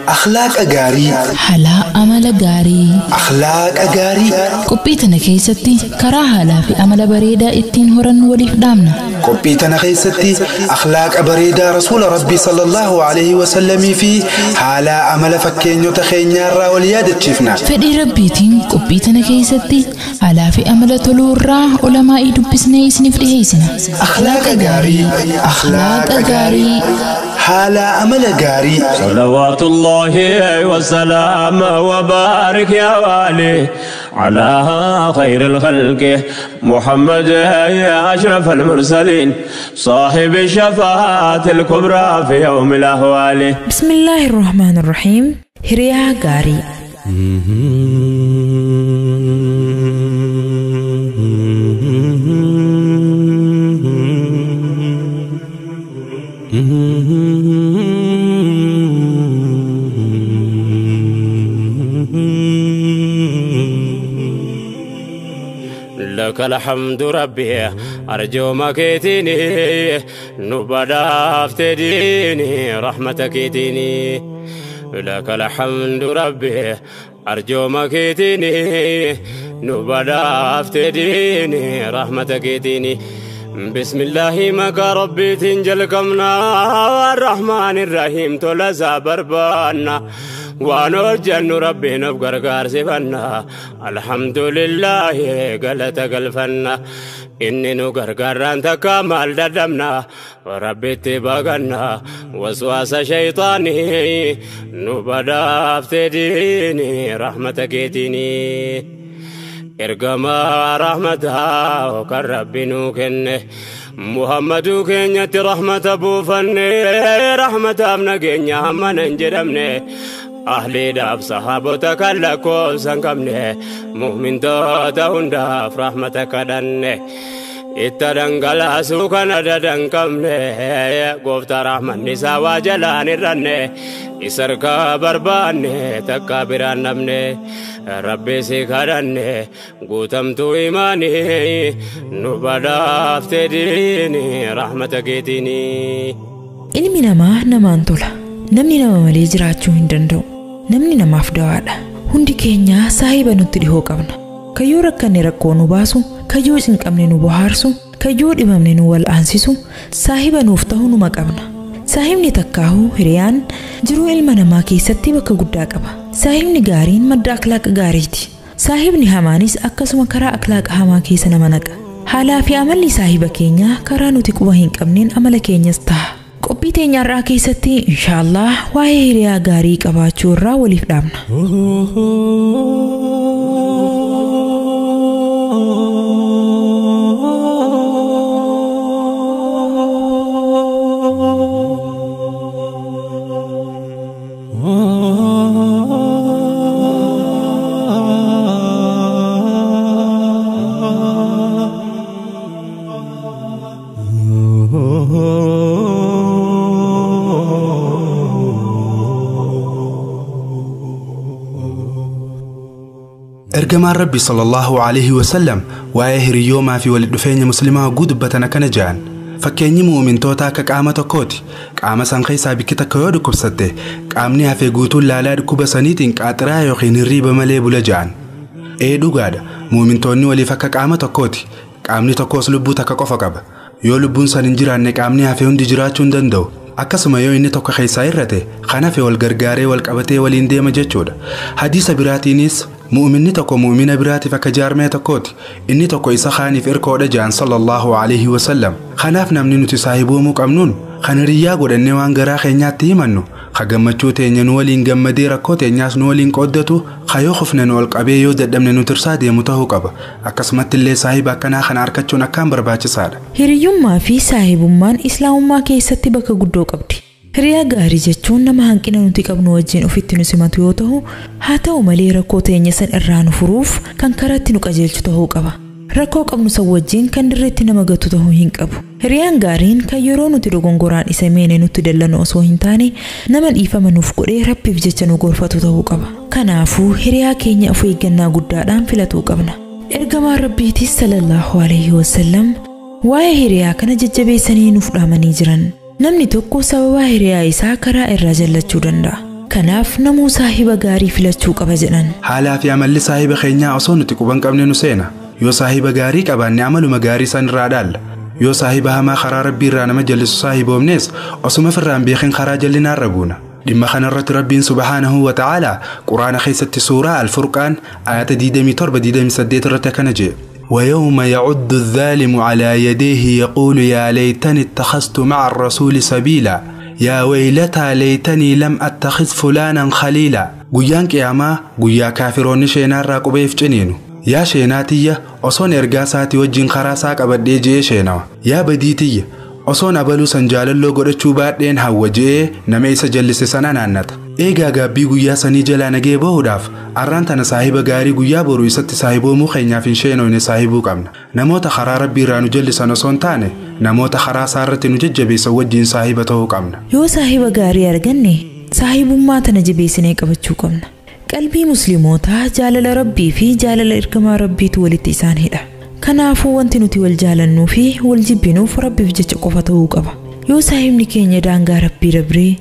أخلاق أجاري حلا أمل غاري أخلاق أجاري قبيتنا كيستي كراها لا في أمل بريدة اتين هرن وليف دامنا قبيتنا كيستي أخلاق بريدة رسول ربي صلى الله عليه وسلم في حالا أمل فكين يتخين يارا وليادة شفنا فدي ربيتين قبيتنا كيستي على في أمل تلورا علماء دبسنا يسنف لهيسنا أخلاق أجاري أخلاق أجاري حالا أمل غاري صلوات الله وسلام وبارك يا والي على خير الخلق محمد يا أشرف المرسلين صاحب الشفاعة الكبرى في يوم الأهوال. بسم الله الرحمن الرحيم. هريا غاري لك الحمد ربي أرجو مكيتيني نبدا افتديني رحمتك تيني. لك الحمد ربي أرجو مكيتيني نبدا افتديني رحمتك تيني. بسم الله مكا ربي تنجل كمنا الرحمن الرحيم تلزا بربانا ونرجن ربي نبقر سفنا الحمد لله قلت قلفنا إني نقرقر أنت كمال ددمنا وربي تبقنا وسواس شيطاني نبدا افتديني رحمتك تيني. إرقما رحمتها وكرب نوكنه محمد كنيت رحمة بوفنه رحمة ابن كنيا من انجرمنه أهلي داب صحابتك لكم سنكمنه مؤمن تودا رحمتك دنه اتدنقل سوكنا ددنكمنه قفت رحمة نساء وجلان الرنه إسرك بربانه تكابران نبنه ربي سيكرنه قوتمت إيماني نبدا افتديني رحمتك تيني. ilmi namaa namaan tola. Namni nama malee jiraachuu hin danda'u. Namni namaaf dawaadha. Hundi keenya saahiba nutti dhihoo qabna. Kayyoo rakkanne rakkoo nu baasu, kayyoo cinqamne nu bohaarsu, kayyoo dhibamne nu wal'aansisu, saahiba nuuf ta'uu numa qabna. Saahibni takkaahu hiriyaan jiruu ilma namaa keessatti bakka guddaa qaba. Saahibni gaariin madda akhlaaqa gaariiti. Saahibni hamaanis akkasuma karaa akhlaaqa hamaa keessa nama naqa. Haalaa fi amalli saahiba keenyaa karaa nuti quba hin qabneen amala keenyas ta'a. Qophii teenyarraa keessatti inshaallah waa'ee hiriyaa gaarii qabaachuu irraa waliif dhaabna. إرجمان ربي صلى الله عليه وسلم وآهر يوما في ولد فين مسلمة وجود بتنا كنجان فكيني مؤمن توتا كقامة كوتي قامة سانخيسا بكتا كيود كبسته قامنيها في قوتول لالاد كوبسانيتين كاترا يخين الريب ملي بلجان دوغادا مؤمن توني ولي فكا قامة كوتي قامني تكوس لبو تكاكوفا قب يو لبون سانجران نقامنيها في هندي جراتون دندو akkasuma yoo inni tokko keessa irrate kana fi wal gargaaree wal qabatee waliin deema jechuudha. Hadiisa biraatiinis mu'minni tokko mu'mina biraatiif akka jaarmee tokkooti. Inni tokko isa khaaniif irkoodha jaan sallallahu alayhi wa sallam. Kanaaf namni nuti saahiboomuu qabnuun kan hiriyaa godhannee waan garaa keenyaatti himannu خجمتشو تيني نولين جمدي ركوت الناس نولين قدتو خيو خفنا نول قبي يود دمنا نترسادي متهوكبا أكسمت اللي صاحبا كان خن عركتشو نكام برباچ سار هريوم ما في صاحب مان إسلام ما كيستي بك قدو قبدي هريا غاري جتشون نما هنكنا نتكب نوجين وفيتنو سماتيوتو هاتو ملي ركوت ينسن إرانو فروف كان كراتي نكاجيلچو تهوكبا Rakoo qabnu sawwajjiin kan dirreetti nama gatu ta'uu hin qabu. Hiriyaan gaariin kan yeroo nuti dogongoraan isa meene nutti dallanu osoo hin taane nama dhiifama nuuf godhee Rabbiif jecha nu gorfatu ta'uu qaba. Kanaafuu hiriyaa keenya of eeggannaa guddaadhaan filatuu qabna. Ergamaan Rabbiitis sallallahu alayhi wasallam waa'ee hiriyaa kana jajjabeessanii nuuf dhaamanii jiran. Namni tokko sababa hiriyaa isaa karaa irraa jallachuu danda'a. kanaaf namuu saahiba gaarii filachuu qaba jedhan. Haalaa fi amalli saahiba keenyaa osoo nuti quban qabne nu seena. Yoo saahiba gaarii qabaanne amaluma gaarii san irraa dhaalla. Yoo saahiba hamaa karaa rabbii irraa nama jallisu saahiboomnes osuma firraan beekin karaa jallinaa irra buuna. dhimma kanarratti rabbiin subhaanahu wa ta'ala quraana keessatti suuraa al-furqaan ayata 27-28 irratti akkana jedhe. ويوم يعد الظالم على يديه يقول يا ليتني اتخذت مع الرسول سبيلا يا ويلتى ليتني لم أتخذ فلانا خليلا. قيان قياما قيا كافرون شينار راقبيف جنينو يا شيناتي أصون إرقاساتي وجين خراساك أبدي جي شيناو يا بديتي أصون أبلو سنجال اللو قرأتشو بادين هاوجي نميس جلس سنان عناتا إيقا قابي قيا سني جلانا جيبو داف أرانتنا صاحب غاري قيا برو يسات صاحبو مخينا فين شينو إني صاحبو كامنا نموت خرا ربي رانو جلس نصون تاني نموت خرا سارت نججبي سوجين صاحبته كامنا يو صاحب غاري أرغني صاحب ما تنجبي سنيك أبتشو كامنا قلبي مسلموتا جالل ربي في جالل إركما ربي تولد إسان هدا كنافو وانت نتي والجالنو فيه والجبينو فربي فجج قفته قبا يو صاحبني كينيا دانغا ربي ربري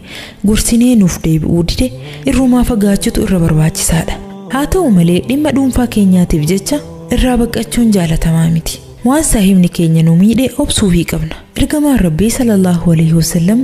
غرسيني نوف ديبئو ديدي إرما فقاچتو إربرباچي سادا هاتو ملي لما دونفا كينيا تفججا إرابقاچون جالتما ميتي waan saahibni keenya nu miidhe obsuu fi qabna. Ergamaan Rabbii sallallahu alaihi wasallam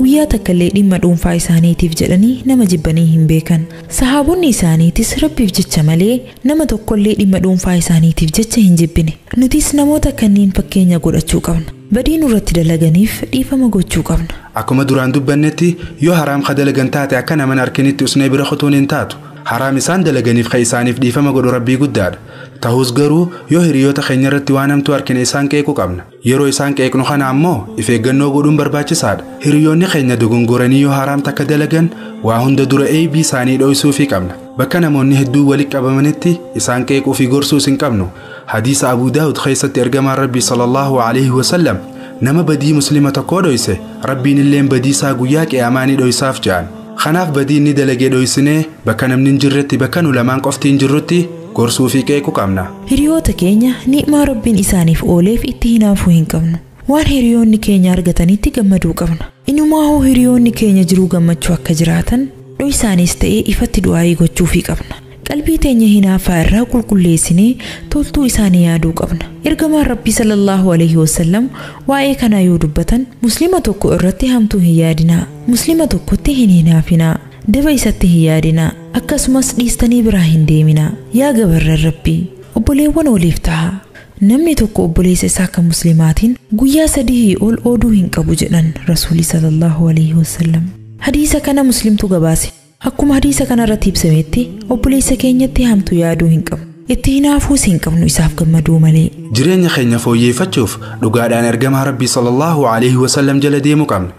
guyyaa takkallee dhimma dhuunfaa isaaniitiif jedhanii nama jibbanii hin beekan. Sahaabonni isaaniitis Rabbiif jecha malee nama tokkollee dhimma dhuunfaa isaaniitiif jecha hin jibbine. Nutis namoota kanneen fakkeenya godhachuu qabna. Badii nurratti dalaganiif dhiifama gochuu qabna. Akkuma duraan dubbannetti yoo haraam ka dalagan taate akka naman arkinitti usnee bira kutuun hin taatu. Haraam isaan dalaganiif ka isaaniif dhiifama godhu Rabbii guddaadha. Ta'us garuu yoo hiriyoota keenya irratti waan hamtuu arkine isaan qeequu qabna. Yeroo isaan qeeqnu kana ammoo of eeggannoo godhuun barbaachisaadha. Hiriyoonni keenya dogongoranii yoo haraam takka dalagan waa hunda dura eebii isaanii dho'isuufii qabna. Bakka namoonni hedduu walitti qabamanitti isaan qeequu fi gorsuus hin qabnu. Hadiisa Abuu Daawud keessatti ergamaan Rabbii sallallahu alaihi wasallam nama badii muslima tokko dho'ise Rabbiin illeen badii isaa guyyaa qiyaamaanii dho'isaaf jedhan. Kanaaf badii inni dalagee dho'isinee bakka namni hin jirretti bakka nu lamaan qofti hin jirrutti gorsuu fi qeequu qabna. Hiriyoota keenya ni'maa Rabbiin isaaniif ooleef itti hinaafuu hin qabnu. Waan hiriyoonni keenya argatanitti gammaduu qabna. Inumaa hiriyoonni keenya jiruu gammachuu akka jiraatan dho'isaanis ta'ee ifatti du'aayii gochuufii qabna. Qalbii teenya hinaafaa irraa qulqulleessinee toltuu isaanii yaaduu qabna. Ergamaan Rabbii sallallahu alaihi wasallam waa'ee kanaa yoo dubbatan muslima tokko irratti hamtuu hin yaadinaa. Muslima tokkotti hin hinaafinaa. Daba isatti hin yaadinaa. Akkasumas dhiistanii biraa hin deeminaa. Yaa gabarran Rabbii obboleewwan waliif ta'a. Namni tokko obboleessa isaa kan muslimaatiin guyyaa 3 ol ooduu hin qabu jedhan Rasuulli sallallahu alaihi wasallam. Hadiisa kana muslimtu gabaase. Akkuma hadiisa kana irratti ibsametti obboleessa keenyatti hamtuu yaaduu hin qabu. Itti hinaafuus hin qabnu isaaf gammaduu malee. Jireenya keenya fooyyeffachuuf dhugaadhaan ergamaa Rabbii sallallahu alaihi wasallam jala deemuu qabna.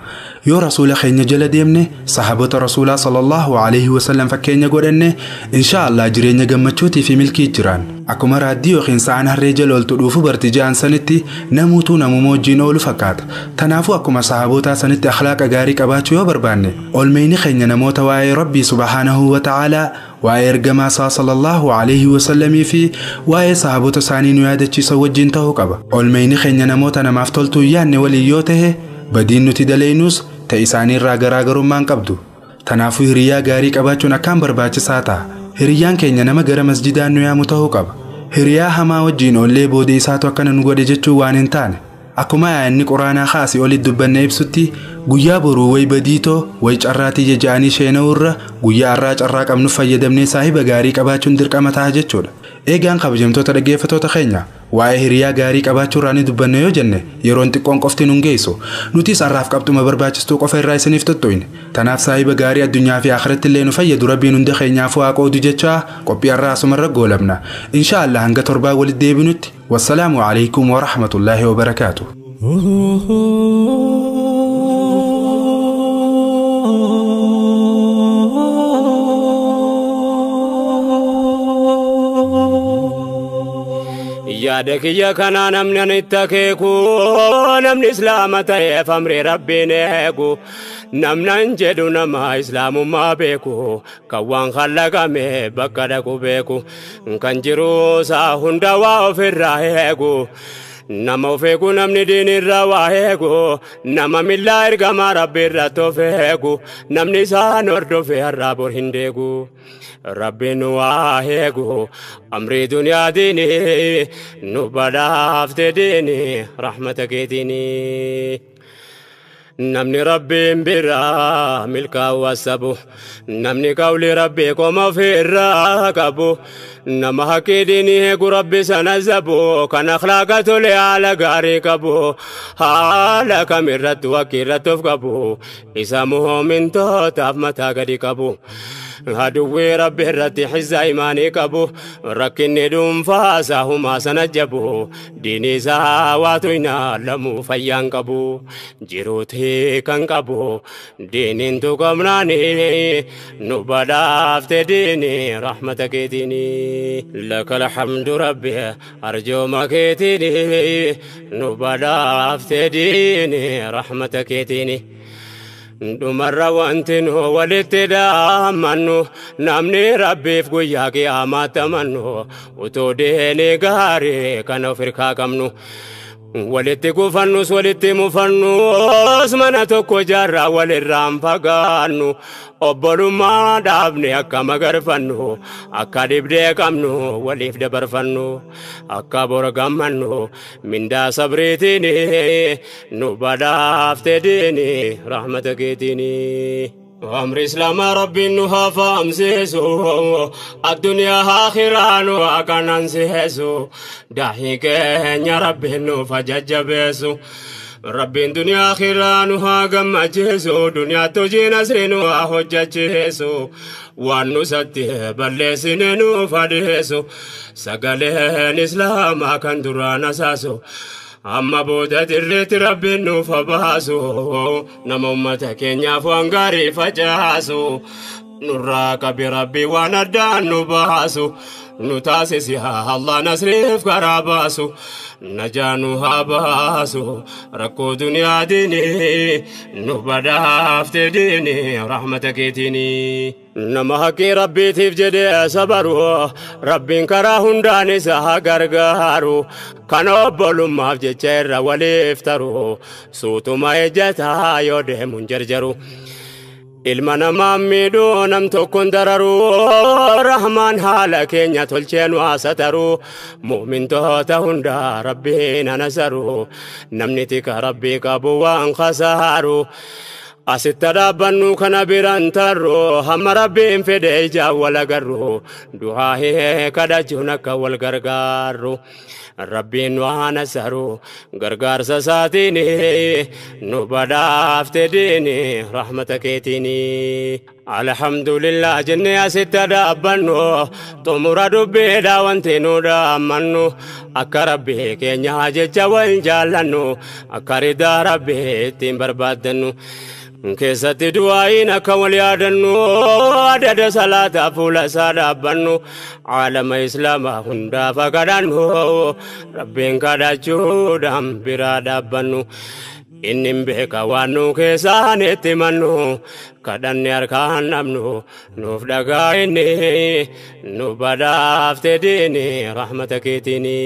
Yoo rasuula keenya jala deemne sahaabota rasuulaa sallallahu alaihi wasallam fakkeenya godhanne inshaAllah jireenya gammachuutii fi milkii jiraan. Akkuma raaddii yookiin sa'aan harree jala oltu dhuufu barti ja'an sanitti namuutuu namuma wajjin oolu fakkaata. Tanaafuu akkuma sahaabootaa sanitti akhlaaqa gaarii qabaachuu yoo barbaanne olmeyni keenya namoota waa'ee Rabbii subhaanahu wa ta'aalaa waa'ee ergamaa isaa sallallahu alaihi wasallamii fi waa'ee sahaabota isaanii nu yaadachiisa wajjin ta'uu qaba. Olmeyni keenya namoota namaaf toltuu yaanne waliin yoo tahe badiin nuti daleenus ta isaanii irraa garaagarummaan qabdu. Tanaafuu hiriyaa gaarii qabaachuun akkaan barbaachisaa ta'a. Hiriyaan keenya nama gara masjidaan nu yaamu ta'uu qaba. Hiriyaa hamaa wajjin ollee boodee isaatu akkana nu godhe jechuu waan hin taane. Akkuma ayanni quraanaa kaasii olitti dubbanne ibsutti guyyaa boruu way badiitoo way carraatii jaja'anii sheena'uu irra guyyaa har'aa carraa qabnu fayyadamnee saahiba gaarii qabaachuun dirqama ta'a jechuudha. Eegaan kabajamtoota dhaggeeffattoota keenya waa'ee hiriyaa gaarii qabaachuu irraa dubbanne yoo jenne yeroon xiqqoon qofti nun geessu nutis har'aaf qabxuma barbaachistuu qofa irraa isiniif tuttuine. Tanaaf saahiba gaarii addunyaa fi akhiratti illee nu fayyadu Rabbiin hunda keenyaaf waa qoodu jechaa qophii har'aa asumarra goolabna. Inshaallah hanga torbaa walitti deebinutti wassalaamu alaikum wa rahmatullaahi wa barakaatuh. yaadaki ya kana namni anittakeeku namni islaama ta'eef amri rabbiin eegu namnan jedhu nama islaamummaa beeku kan waan khallaqame bakka dhaqu beeku kan jiru isaa hunda waa ofirraa eegu nama ofeegu namni diinirra waa eegu nama millaa ergama rabbi irra tofeegu namni isaan hordofe har'aa bor hin deegu rabbiin waa eegu amrii duniyaa diini nu badhaafte diini rahmata keetiini namni rabbiin bira milkaa'u asabu namni qawli rabbi qoma ofirraa qabu nama haqqii diinii eegu rabbi sana zabu kan akhlaaqa tole haala gaarii qabu haala kamirratti wakkiirratti of qabu isa mu'mintootaaf mataa gadi qabu aduwwii rabbi irratti xizaa imaanii qabu rakkinni dhuunfaasaa humaa sana jabu diinii isaa waatu inaalamu fayyaan qabu jiruutii kan qabu diiniin tuqamnaani nu badhaafte diini rahmata keetiini laka alhamdu rabbi arjooma keetiini nu badhaafte diini rahmata keetiini dhumarra wanti nu walitti dhaamannu namni rabbiif guyyaa qiyaamaatti amannu utuu diinii gaarii kan of hirkaa qabnu walitti gufannus walitti mufannus mana tokko jaarraa walirraan fagaannu obbolummaa dhaabne akka magarfannu akka dhibdee qabnu waliif dabarfannu akka bor gammannu mindaa sabriitiin nu badhaafte diini rahmata keetiini أمر إسلام ربي نها فامسيسو الدنيا آخرانو أكنان سيسو داهي كينيا ربي نو فججبسو ربي دنيا آخرانو هاقم أجيسو دنيا تجي نسرينو أحججيسو وانو ستي بلسينو فديسو سقالين إسلام أكن دران أساسو أما بودت الريت ربي نوفباسو نما أمتا كينيا فوانغاري فجاسو نراك بربي واندان نباسو نتاسسها الله نسريف كراباسو نجانو هاباسو ركو دنيا ديني نبدافت ديني رحمتك تيني نما حقي ربي تفجد صبرو ربين كراهن داني سها غرغارو كانو بولو مافجي چير وليفترو سوتو ما يجتا يوده منجرجرو ilma namaa miidhuu nam tokkoon dararuu rahmaan haala keenya tolcheen waasataruu mu'mintoota hundaa rabbiin anasaruu namni tika rabbii qabu waan khasaaru asitti dhaabbannu kana biraan tarru hamma rabbiin fedhe ijaa wal agarru du'aa kadhachuun akka wal gargaaru rabbiin waan asaru gargaarsa isaatiin nu badhaafte diini rahmata keetiini alhamdulillah jennee asitti dhaabbannu xumura dubbiidha wanti nu dhaammannu akka rabbii keenya jecha wal jaallannu akka ridaa rabbii ittiin barbaaddannu keessatti du'aayin akka wal yaadannu adada salaata fuula isaa dhaabbannu aalama islaamaa hundaaf kadhannu rabbiin kadhachuudhaan biraa dhaabbannu inni beeka waan nu keessaan itti mannu kadhanne harkaan dhabnu nuuf dhagaa'inni nu badhaafte diini rahmata keetiini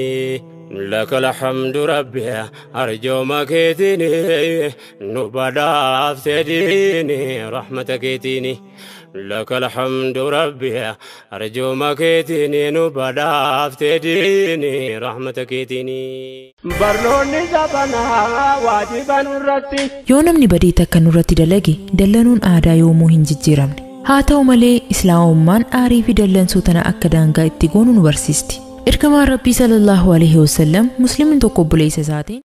لك الحمد ربي أرجو مكيتيني نبدأ ديني رحمتك تيني لك الحمد ربي أرجو مكيتيني نبدأ ديني رحمتك تيني برنوني زبنا واجبا نرتي yoo namni badii takka nurratti dalage dallanuun aadaa yoomuu hin jijjiiramne haa ta'u malee islaamummaan aarii fi dallansuu tana akka daangaa itti goonu nu barsiisti ergamaan rabbii sallallahu alaihi wasallam muslimin tokko obboleessa isaatiin